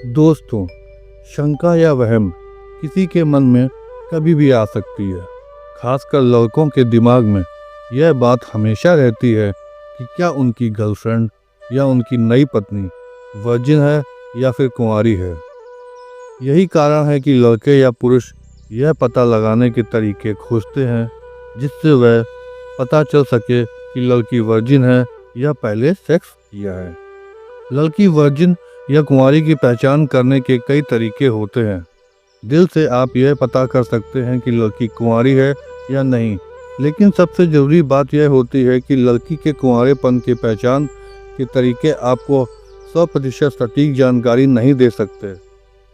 दोस्तों, शंका या वहम किसी के मन में कभी भी आ सकती है। खासकर लड़कों के दिमाग में यह बात हमेशा रहती है कि क्या उनकी गर्लफ्रेंड या उनकी नई पत्नी वर्जिन है या फिर कुंवारी है। यही कारण है कि लड़के या पुरुष यह पता लगाने के तरीके खोजते हैं जिससे वह पता चल सके कि लड़की वर्जिन है या पहले सेक्स किया है। लड़की वर्जिन या कुंवारी की पहचान करने के कई तरीके होते हैं। दिल से आप यह पता कर सकते हैं कि लड़की कुंवारी है या नहीं, लेकिन सबसे ज़रूरी बात यह होती है कि लड़की के कुंवारेपन की पहचान के तरीके आपको 100% सटीक जानकारी नहीं दे सकते,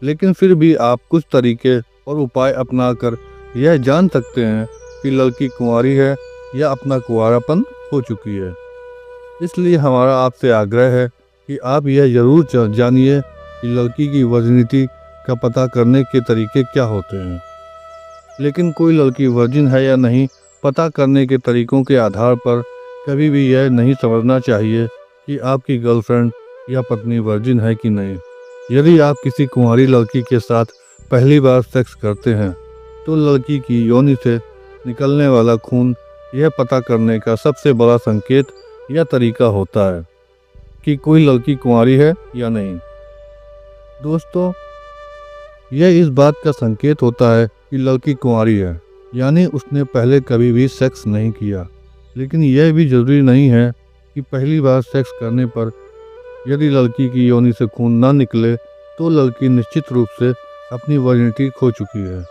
लेकिन फिर भी आप कुछ तरीके और उपाय अपनाकर यह जान सकते हैं कि लड़की कुंवारी है या अपना कुंवारापन खो चुकी है। इसलिए हमारा आपसे आग्रह है कि आप यह ज़रूर जानिए कि लड़की की वर्जिनिटी का पता करने के तरीके क्या होते हैं। लेकिन कोई लड़की वर्जिन है या नहीं पता करने के तरीकों के आधार पर कभी भी यह नहीं समझना चाहिए कि आपकी गर्लफ्रेंड या पत्नी वर्जिन है कि नहीं। यदि आप किसी कुंवारी लड़की के साथ पहली बार सेक्स करते हैं तो लड़की की योनि से निकलने वाला खून यह पता करने का सबसे बड़ा संकेत या तरीका होता है कि कोई लड़की कुंवारी है या नहीं। दोस्तों, यह इस बात का संकेत होता है कि लड़की कुंवारी है, यानी उसने पहले कभी भी सेक्स नहीं किया। लेकिन यह भी जरूरी नहीं है कि पहली बार सेक्स करने पर यदि लड़की की योनि से खून ना निकले तो लड़की निश्चित रूप से अपनी वर्जिनिटी खो चुकी है,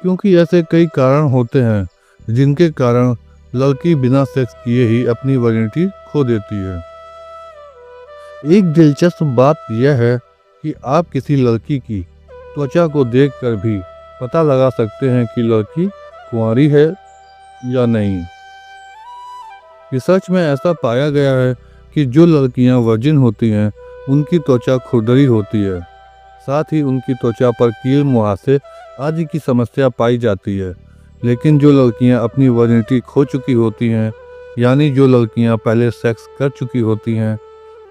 क्योंकि ऐसे कई कारण होते हैं जिनके कारण लड़की बिना सेक्स किए ही अपनी वर्जिनिटी खो देती है। एक दिलचस्प बात यह है कि आप किसी लड़की की त्वचा को देखकर भी पता लगा सकते हैं कि लड़की कुंवारी है या नहीं। रिसर्च में ऐसा पाया गया है कि जो लड़कियां वर्जिन होती हैं उनकी त्वचा खुरदरी होती है, साथ ही उनकी त्वचा पर कील मुहासे आदि की समस्या पाई जाती है। लेकिन जो लड़कियां अपनी वर्जिनिटी खो चुकी होती हैं, यानी जो लड़कियां पहले सेक्स कर चुकी होती हैं,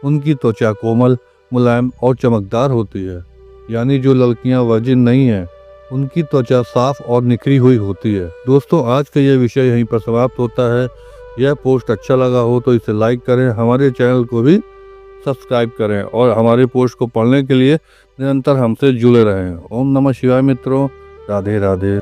उनकी त्वचा कोमल, मुलायम और चमकदार होती है। यानी जो लड़कियां वर्जिन नहीं हैं उनकी त्वचा साफ और निखरी हुई होती है। दोस्तों, आज का यह विषय यहीं पर समाप्त होता है। यह पोस्ट अच्छा लगा हो तो इसे लाइक करें, हमारे चैनल को भी सब्सक्राइब करें और हमारे पोस्ट को पढ़ने के लिए निरंतर हमसे जुड़े रहें। ओम नमः शिवाय मित्रों, राधे राधे।